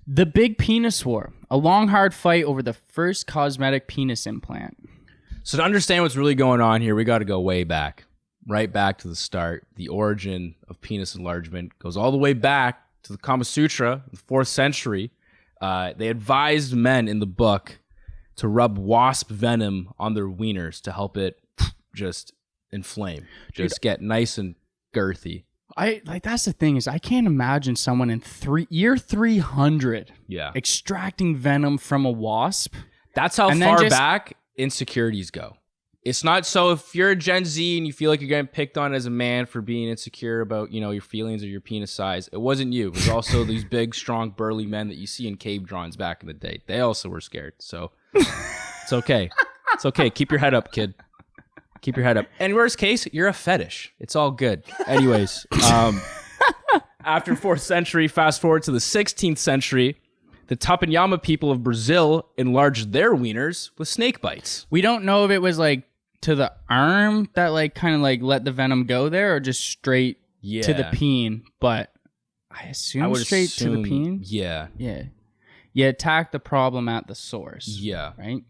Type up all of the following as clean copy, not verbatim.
The Big Penis War, a long, hard fight over the first cosmetic penis implant. So to understand what's really going on here, we got to go way back, right back to the start. The origin of penis enlargement goes all the way back to the Kama Sutra, the 4th century. They advised men in the book to rub wasp venom on their wieners to help it just inflame, just get nice and girthy. That's the thing is I can't imagine someone in year 300 extracting venom from a wasp. That's how far back insecurities go. It's not so if you're a Gen Z and you feel like you're getting picked on as a man for being insecure about, your feelings or your penis size. It wasn't you. It was also these big, strong, burly men that you see in cave drawings back in the day. They also were scared. So it's okay. It's okay. Keep your head up, kid. Keep your head up. And worst case, you're a fetish. It's all good. Anyways, after 4th century, fast forward to the 16th century, the Tupinamba people of Brazil enlarged their wieners with snake bites. We don't know if it was like to the arm that like kind of like let the venom go there or just straight to the peen, but I assume straight to the peen. Yeah. Yeah. You attack the problem at the source. Yeah. Right?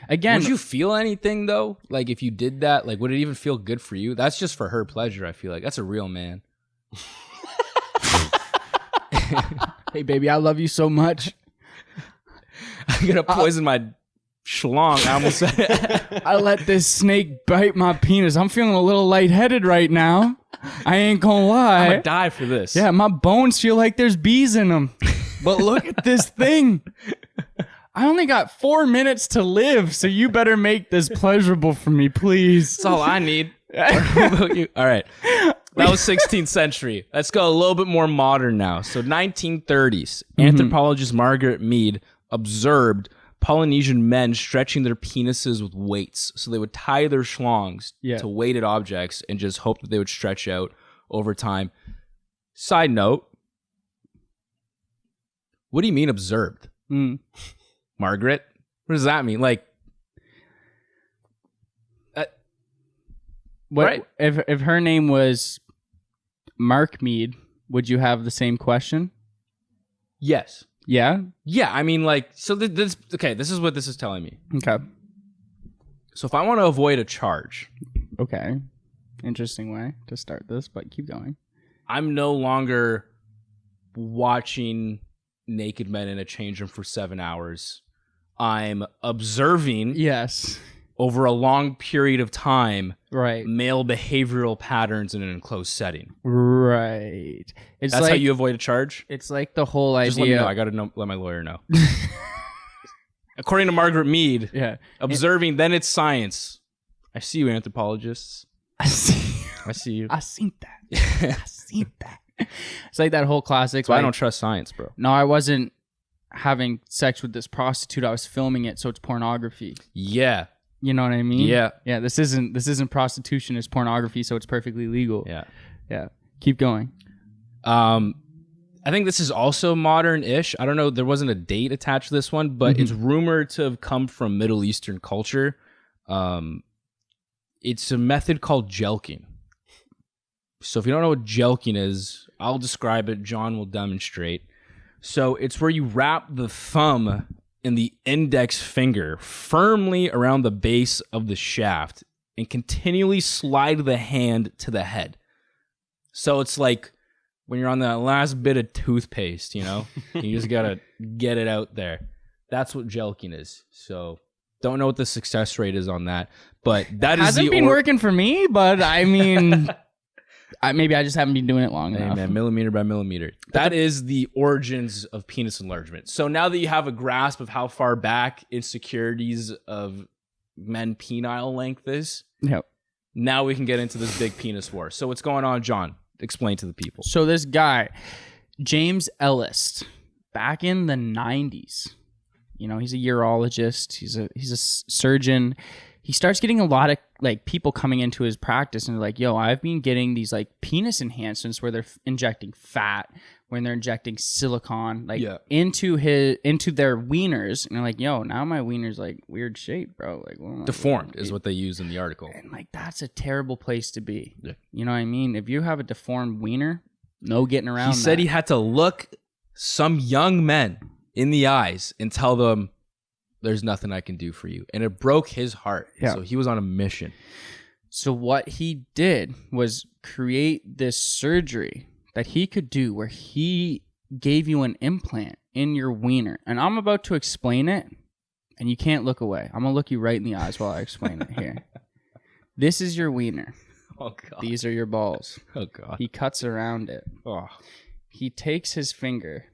Again, would you feel anything though? Like if you did that, like would it even feel good for you? That's just for her pleasure, I feel like. That's a real man. Hey baby, I love you so much. I'm gonna poison my schlong. I almost said it. I let this snake bite my penis. I'm feeling a little lightheaded right now. I ain't gonna lie. I'm gonna die for this. Yeah, my bones feel like there's bees in them. But look at this thing. I only got 4 minutes to live, so you better make this pleasurable for me, please. That's all I need. What about you? All right. That was 16th century. Let's go a little bit more modern now. So 1930s, anthropologist Margaret Mead observed Polynesian men stretching their penises with weights. So they would tie their schlongs to weighted objects and just hope that they would stretch out over time. Side note, what do you mean observed? Margaret? What does that mean? Like, what right? If her name was Mark Mead, would you have the same question? Yes. Yeah? Yeah, I mean, like, so this is what this is telling me. Okay. So if I want to avoid a charge. Okay. Interesting way to start this, but keep going. I'm no longer watching naked men in a change room for 7 hours. I'm observing over a long period of time male behavioral patterns in an enclosed setting. Right. That's like, how you avoid a charge? It's like the whole idea. Just let me know. I got to let my lawyer know. According to Margaret Mead, observing, then it's science. I see you, anthropologists. I see you. I seen that. I seen that. It's like that whole classic. So I don't trust science, bro. No, I wasn't having sex with this prostitute. I was filming it, so it's pornography. Yeah. You know what I mean? Yeah. Yeah, this isn't prostitution, it's pornography, so it's perfectly legal. Yeah. Yeah. Keep going. I think this is also modern-ish. I don't know, there wasn't a date attached to this one, but it's rumored to have come from Middle Eastern culture. It's a method called jelking. So if you don't know what jelking is, I'll describe it. John will demonstrate. So it's where you wrap the thumb and the index finger firmly around the base of the shaft and continually slide the hand to the head. So it's like when you're on that last bit of toothpaste, you just got to get it out there. That's what jelking is. So don't know what the success rate is on that, but that hasn't been working for me, but I mean... maybe I just haven't been doing it long enough. Man, millimeter by millimeter. That is the origins of penis enlargement. So now that you have a grasp of how far back insecurities of men penile length is, now we can get into this big penis war. So what's going on, John? Explain to the people. So this guy, James Elist, back in the 90s, he's a urologist. He's a surgeon. He starts getting a lot of like people coming into his practice and they're like, yo, I've been getting these like penis enhancements where they're injecting fat, when they're injecting silicone into their wieners. And they're like, yo, now my wiener's like weird shape, bro. Like deformed is what they use in the article. And like, that's a terrible place to be. Yeah. You know what I mean? If you have a deformed wiener, no getting around. He said he had to look some young men in the eyes and tell them, there's nothing I can do for you. And it broke his heart. Yeah. So he was on a mission. So what he did was create this surgery that he could do where he gave you an implant in your wiener. And I'm about to explain it, and you can't look away. I'm going to look you right in the eyes while I explain it here. This is your wiener. Oh, God. These are your balls. Oh, God. He cuts around it. Oh. He takes his finger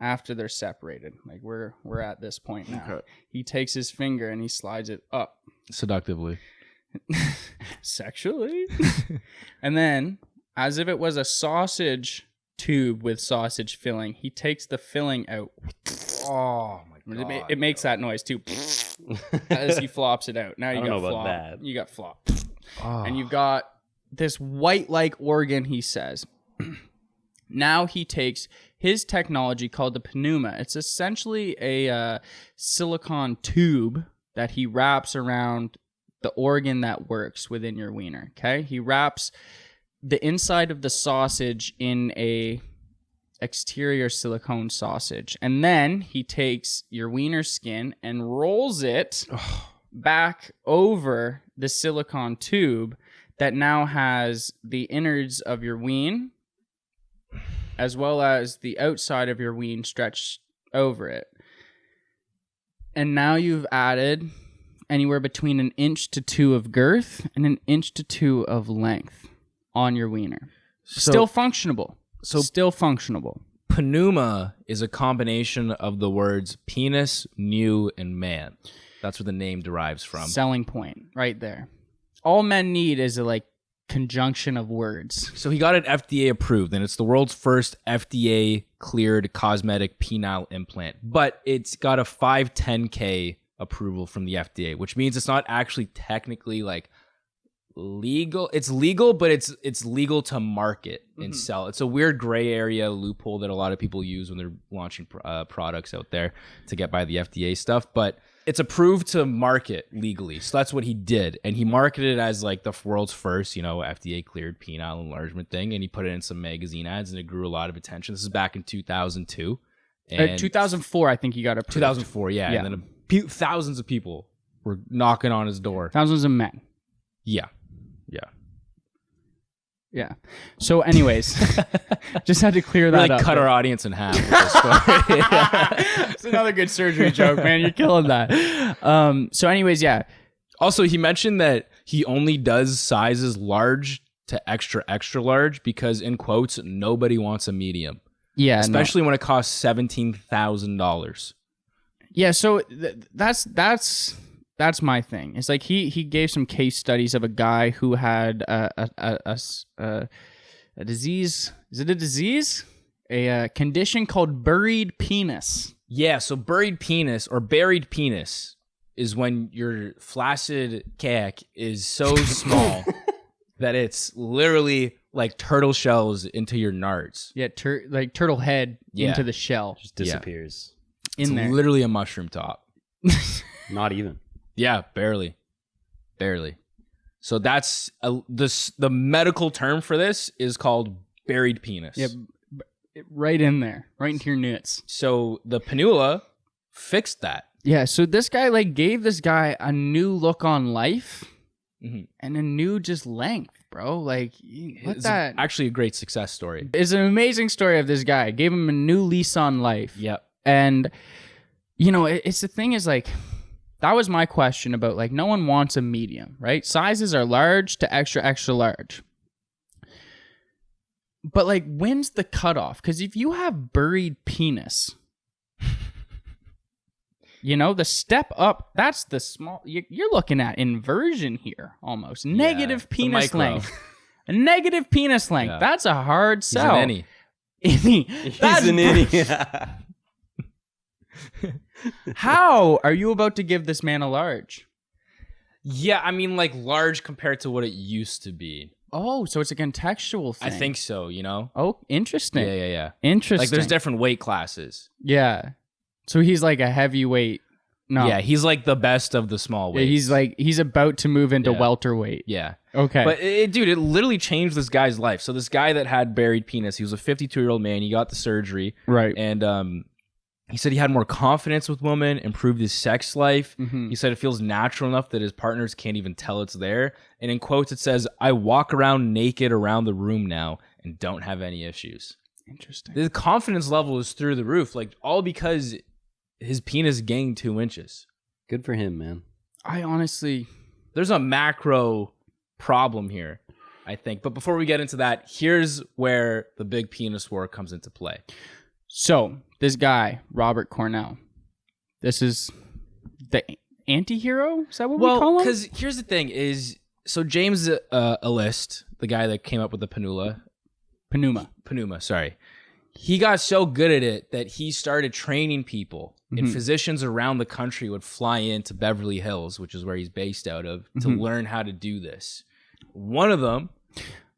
after they're separated. Like we're at this point now. Okay. He takes his finger and he slides it up. Seductively. Sexually. And then, as if it was a sausage tube with sausage filling, he takes the filling out. Oh my God. It makes that noise too. As he flops it out. Now you got flop. You got flop. Oh. And you've got this white-like organ, he says. Now he takes his technology called the pneuma. It's essentially a silicone tube that he wraps around the organ that works within your wiener. Okay, he wraps the inside of the sausage in a exterior silicone sausage, and then he takes your wiener skin and rolls it back over the silicone tube that now has the innards of your ween as well as the outside of your ween stretched over it. And now you've added anywhere between 1 inch to 2 of girth and 1 inch to 2 of length on your wiener. Still functionable. Still functionable. Pneuma is a combination of the words penis, new, and man. That's where the name derives from. Selling point right there. All men need is a conjunction of words. So he got it FDA approved, and it's the world's first FDA cleared cosmetic penile implant. But it's got a 510K approval from the FDA, which means it's not actually technically legal. It's legal, but it's legal to market and sell. It's a weird gray area loophole that a lot of people use when they're launching products out there to get by the FDA stuff, but it's approved to market legally. So that's what he did. And he marketed it as the world's first, FDA cleared penile enlargement thing. And he put it in some magazine ads and it grew a lot of attention. This is back in 2002. And 2004, I think he got approved. 2004, yeah. And then thousands of people were knocking on his door. Thousands of men. Yeah. Yeah. So anyways, just had to clear that up. Cut our audience in half with this story. It's another good surgery joke, man. You're killing that. So anyways, yeah. Also, he mentioned that he only does sizes large to extra, extra large because, in quotes, nobody wants a medium. Yeah. Especially when it costs $17,000. Yeah. So that's my thing. It's he gave some case studies of a guy who had a disease. Is it a disease? A condition called buried penis. Yeah, so buried penis or buried penis is when your flaccid cack is so small that it's literally like turtle shells into your nards. Yeah, like turtle head into the shell. Just disappears. It's literally a mushroom top. Not even. Yeah, barely. So that's the medical term for this is called buried penis. Yeah, right in there, right into your nuts. So the Pneuma fixed that. Yeah, so this guy gave this guy a new look on life and a new just length, bro. It's actually a great success story. It's an amazing story of this guy. Gave him a new lease on life. Yep. And it's the thing is that was my question about no one wants a medium, right? Sizes are large to extra, extra large. But when's the cutoff? Because if you have buried penis, the step up, that's the small, you're looking at inversion here almost. Negative penis length. A negative penis length. Yeah. That's a hard sell. He's an innie. He's an innie. How are you about to give this man a large? Yeah, I mean large compared to what it used to be. Oh, so it's a contextual thing. I think so, Oh, interesting. Yeah. Interesting. There's different weight classes. Yeah. So he's a heavyweight. No. Yeah, he's like the best of the small weights. He's about to move into welterweight. Yeah. Okay. But dude, it literally changed this guy's life. So this guy that had buried penis, he was a 52-year-old man. He got the surgery. Right. And he said he had more confidence with women, improved his sex life. Mm-hmm. He said it feels natural enough that his partners can't even tell it's there. And in quotes, it says, "I walk around naked around the room now and don't have any issues." Interesting. The confidence level is through the roof, like all because his penis gained 2 inches. Good for him, man. I honestly... There's a macro problem here, I think. But before we get into that, here's where the big penis war comes into play. So, this guy, Robert Cornell, this is the anti-hero? Is that what we call him? Because here's the thing is, so James Elist, the guy that came up with the Pneuma, sorry. He got so good at it that he started training people, and physicians around the country would fly into Beverly Hills, which is where he's based out of, to learn how to do this. One of them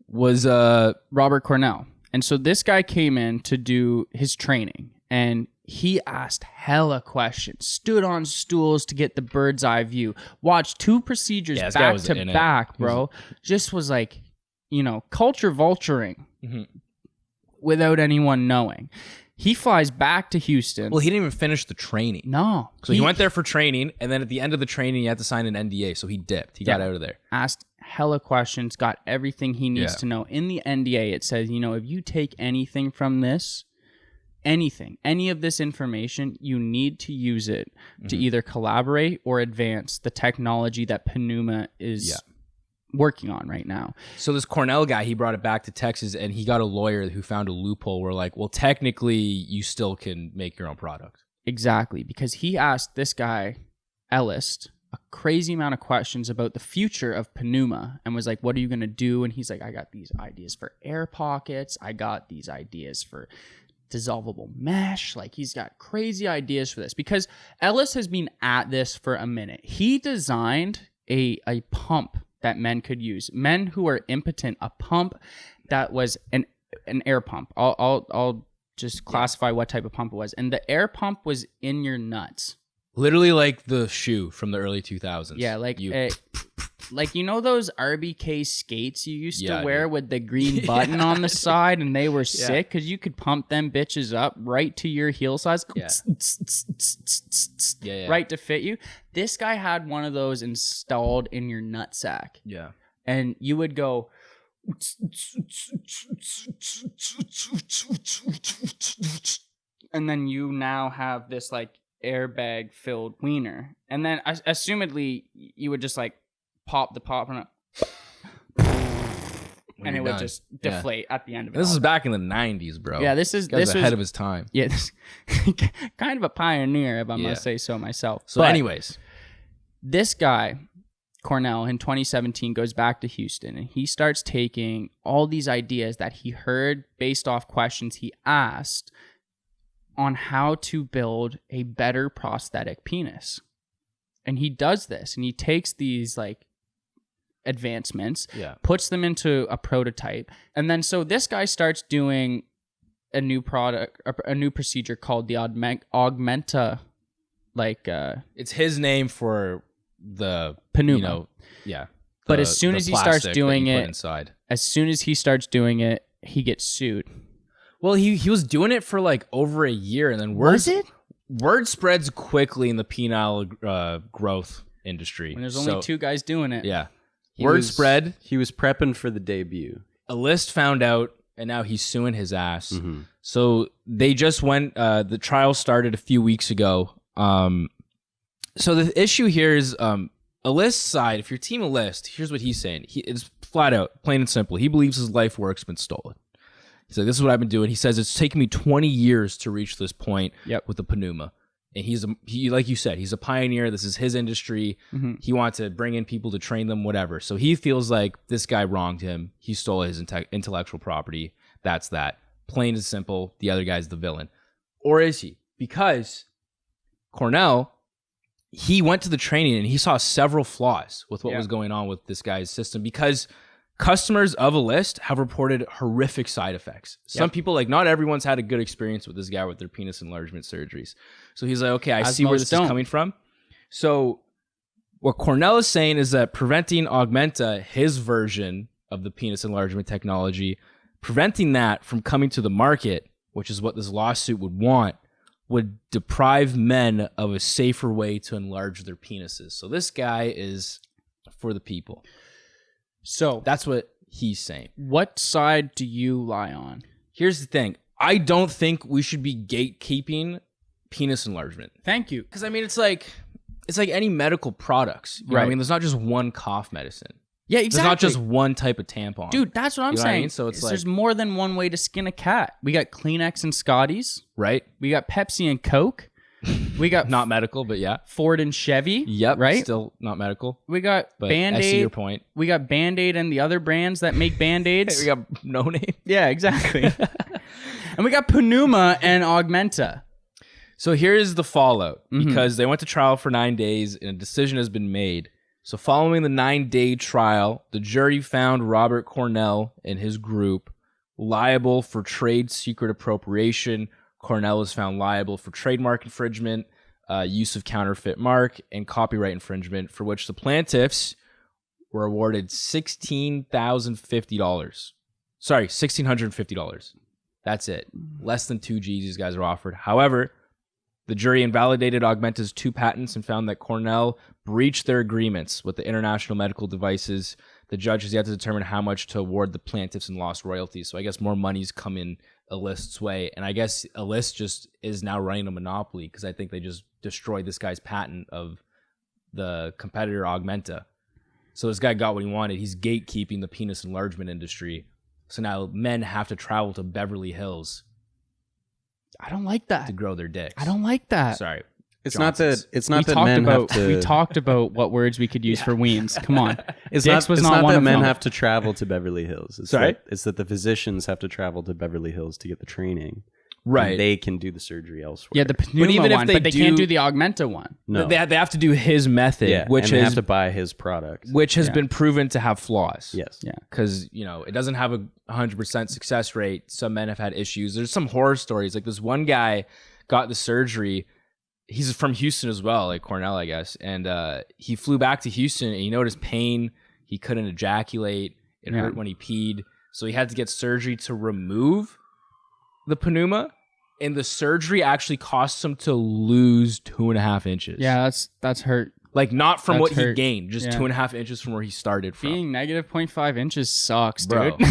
was Robert Cornell. And so this guy came in to do his training, and he asked hella questions, stood on stools to get the bird's eye view, watched 2 procedures back to back, bro. Just was like, culture vulturing without anyone knowing. He flies back to Houston. Well, he didn't even finish the training. No. So he went there for training, and then at the end of the training, he had to sign an NDA, so he dipped. He got out of there. Asked hella questions, got everything he needs to know. In the NDA, it says, if you take anything from this, any of this information, you need to use it to either collaborate or advance the technology that Pneuma is working on right now. So this Cornell guy, he brought it back to Texas, and he got a lawyer who found a loophole where like, well, technically you still can make your own product. Exactly, because he asked this guy, Elist, a crazy amount of questions about the future of Pneuma and was like, what are you going to do? And he's like, I got these ideas for air pockets. I got these ideas for dissolvable mesh. Like, he's got crazy ideas for this because Elist has been at this for a minute. He designed a pump that men could use. Men who are impotent, a pump that was an air pump. I'll just classify what type of pump it was. And the air pump was in your nuts. Literally like the shoe from the early 2000s. Yeah, like those RBK skates you used to wear with the green button on the side, and they were sick because you could pump them bitches up right to your heel size, right to fit you. This guy had one of those installed in your nutsack. Yeah, and you would go. And then you now have this like airbag filled wiener, and then assumedly you would just like pop the pop and it would just deflate at the end of it. This is back in the 90s, bro. Yeah, this was ahead of his time. Yeah, kind of a pioneer, if I must say so myself. So anyways, this guy Cornell in 2017 goes back to Houston, and he starts taking all these ideas that he heard based off questions he asked on how to build a better prosthetic penis. And he does this, and he takes these like advancements, puts them into a prototype. And then so this guy starts doing a new product, a new procedure called the augmenta, like it's his name for the Pneuma. But as soon as he starts doing it, he gets sued. Well, he was doing it for like over a year, and then word spreads quickly in the penile growth industry. When there's only 2 guys doing it. Yeah. Word spread. He was prepping for the debut. Elist found out, and now he's suing his ass. Mm-hmm. So they just went, the trial started a few weeks ago. So the issue here is Elist's side, if you're team Elist, here's what he's saying. It's flat out, plain and simple. He believes his life work's been stolen. He's like, this is what I've been doing. He says, it's taken me 20 years to reach this point with the Pneuma. And he, like you said, he's a pioneer. This is his industry. Mm-hmm. He wants to bring in people to train them, whatever. So he feels like this guy wronged him. He stole his intellectual property. That's that. Plain and simple. The other guy's the villain. Or is he? Because Cornell, he went to the training and he saw several flaws with what was going on with this guy's system, because customers of Elist have reported horrific side effects. Some people, like, not everyone's had a good experience with this guy with their penis enlargement surgeries. So he's like, okay, I see where this is coming from. So what Cornell is saying is that preventing Augmenta, his version of the penis enlargement technology, preventing that from coming to the market, which is what this lawsuit would want, would deprive men of a safer way to enlarge their penises. So this guy is for the people. So That's what he's saying. what side do you lie on? Here's the thing. I don't think we should be gatekeeping penis enlargement. Thank you. Because, I mean, it's like any medical products. You know what I Right. mean, there's not just one cough medicine. Yeah, exactly. There's not just one type of tampon. Dude, that's what I'm You know what I saying. mean? So it's there's like- more than one way to skin a cat. We got Kleenex and Scotties. Right? We got Pepsi and Coke. We got Not medical, but yeah. Ford and Chevy. Yep. Right? Still not medical. We got But I see your Band-Aid. point. We got Band-Aid and the other brands that make Band-Aids. We got no name. Yeah, exactly. And we got Pneuma and Augmenta. So here's the fallout. Mm-hmm. Because they went to trial for 9 days and a decision has been made. So following the 9-day trial, the jury found Robert Cornell and his group liable for trade secret appropriation. Cornell was found liable for trademark infringement, use of counterfeit mark, and copyright infringement, for which the plaintiffs were awarded $16,050. Sorry, $1,650. That's it. Less than 2 Gs these guys are offered. However, the jury invalidated Augmenta's 2 patents and found that Cornell breached their agreements with the International Medical Devices. The judge has yet to determine how much to award the plaintiffs in lost royalties. So I guess more money's come in Elist's way. And I guess Elist just is now running a monopoly because I think they just destroyed this guy's patent of the competitor Augmenta. So this guy got what he wanted. He's gatekeeping the penis enlargement industry. So now men have to travel to Beverly Hills I don't like that. to grow their dicks. I don't like that. Sorry. It's Johnson's. not that men have to. We talked about what words we could use for weens. Come on. It's Dicks not, was it's not not one that of men them. have to travel to Beverly Hills. It's Sorry? it's that the physicians have to travel to Beverly Hills to get the training. Right. And they can do the surgery elsewhere. Yeah, the Pneuma even if one, they but they can't do- do the Augmenta one. no. They have to do his method, Yeah, which and they is have to buy his product. which has Yeah. been proven to have flaws. Yes. Yeah. Because, it doesn't have a 100% success rate. Some men have had issues. There's some horror stories. Like this one guy got the surgery. He's from Houston as well, like Cornell, I guess. And he flew back to Houston and he noticed pain. He couldn't ejaculate. It Yeah. hurt when he peed. So he had to get surgery to remove the pneuma. And the surgery actually cost him to lose 2.5 inches. Yeah, that's hurt. Like not from That's what he hurt. gained, just Yeah. 2.5 inches from where he started from. Being negative 0.5 inches sucks, Bro. dude.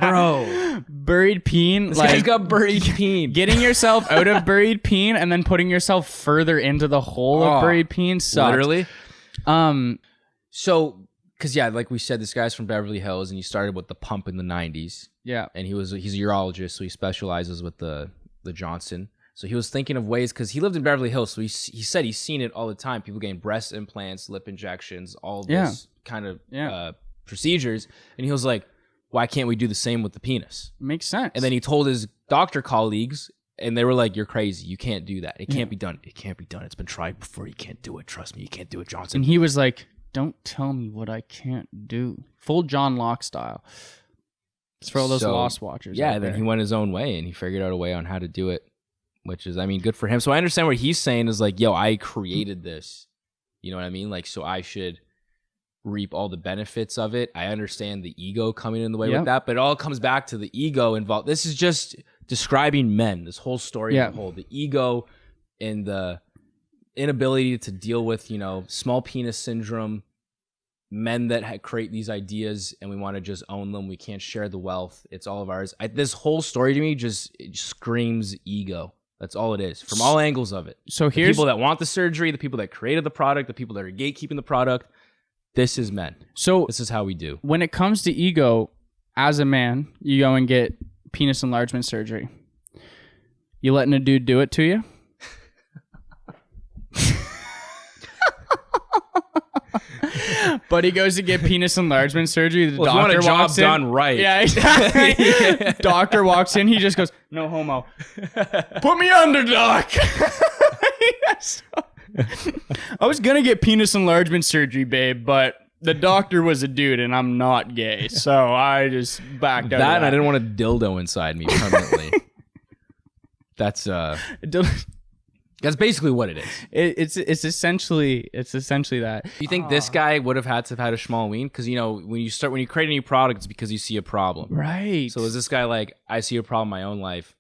Bro. Buried peen. This like guy's got buried peen. getting yourself out of buried peen and then putting yourself further into the hole of Oh, buried peen sucks. Literally. Um, So, because yeah, like we said, this guy's from Beverly Hills, and he started with the pump in the 90s, yeah. and he's a urologist, so he specializes with the Johnson. So he was thinking of ways, because he lived in Beverly Hills, so he said he's seen it all the time. People getting breast implants, lip injections, all this kind of procedures, and he was like, "Why can't we do the same with the penis?" Makes sense. And then he told his doctor colleagues, and they were like, "You're crazy. You can't do that. It can't be done. It can't be done. It's been tried before. You can't do it. Trust me. You can't do it, Johnson." And he was like, "Don't tell me what I can't do." Full John Locke style. It's for all those So, Lost watchers. Yeah, out then there. he went his own way and he figured out a way on how to do it, which is, I mean, good for him. So I understand what he's saying is like, yo, I created this. You know what I mean? Like, so I should reap all the benefits of it. I understand the ego coming in the way Yep. with that, but it all comes back to the ego involved. This is just describing men, this whole story as a whole, the ego and the inability to deal with, small penis syndrome, men that create these ideas and we want to just own them. We can't share the wealth. It's all of ours. This whole story to me it screams ego. That's all it is from all angles of it. So The here's people that want the surgery, the people that created the product, the people that are gatekeeping the product. This is men. so This is how we do. when it comes to ego, as a man, you go and get penis enlargement surgery. You letting a dude do it to you? But he goes to get penis enlargement surgery. The Well, if you want doctor a job walks in. done right. Yeah, exactly. Doctor walks in. He just goes, "No homo. Put me under, doc." Yes. I was gonna get penis enlargement surgery, babe, but the doctor was a dude, and I'm not gay, so I just backed out. That of and I didn't want a dildo inside me permanently. That's That's basically what it is. It's essentially that. You think this guy would have had to have had a small ween? Because when you create a new product, it's because you see a problem, Right. So is this guy like, I see a problem in my own life?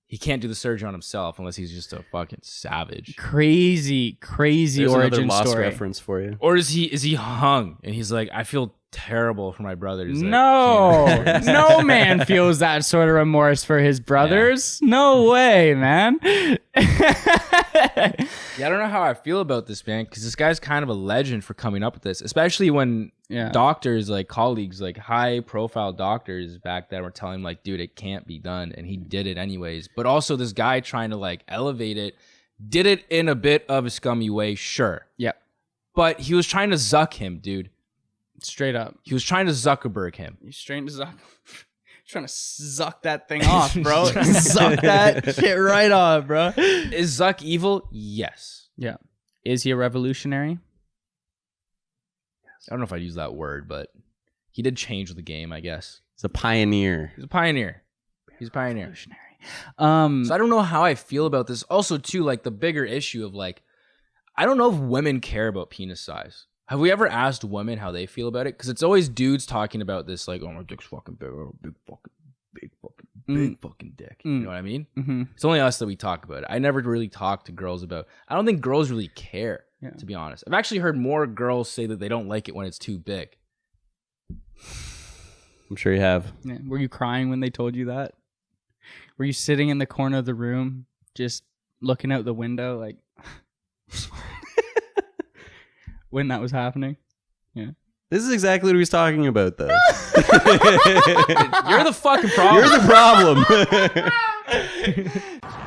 He can't do the surgery on himself unless he's just a fucking savage. Crazy There's origin another Lost story. reference for you. Or is he hung and he's like, I feel terrible for my brothers. No, no man feels that sort of remorse for his brothers. Yeah. No way, man. Yeah, I don't know how I feel about this, man, because this guy's kind of a legend for coming up with this, especially when doctors, like colleagues, like high profile doctors back then were telling him like, dude, it can't be done. And he did it anyways. But also this guy trying to like elevate it, did it in a bit of a scummy way, sure. Yeah. But he was trying to Zuck him, dude. Straight up. He was trying to Zuckerberg him. He's trying to Zuck. Trying to zuck that thing off, bro. Zuck that shit right off, bro. Is Zuck evil? Yes. Yeah. Is he a revolutionary? I don't know if I'd use that word, but he did change the game, I guess. He's a pioneer. He's a pioneer. Revolutionary. So I don't know how I feel about this. Also, too, like the bigger issue of like, I don't know if women care about penis size. Have we ever asked women how they feel about it? Because it's always dudes talking about this, like, oh, my dick's fucking big, oh, big fucking dick. You know what I mean? Mm-hmm. It's only us that we talk about it. I never really talk to girls about. I don't think girls really care, to be honest. I've actually heard more girls say that they don't like it when it's too big. I'm sure you have. Yeah. Were you crying when they told you that? Were you sitting in the corner of the room, just looking out the window, like? When that was happening? Yeah. This is exactly what he was talking about, though. You're the fucking problem. You're the problem.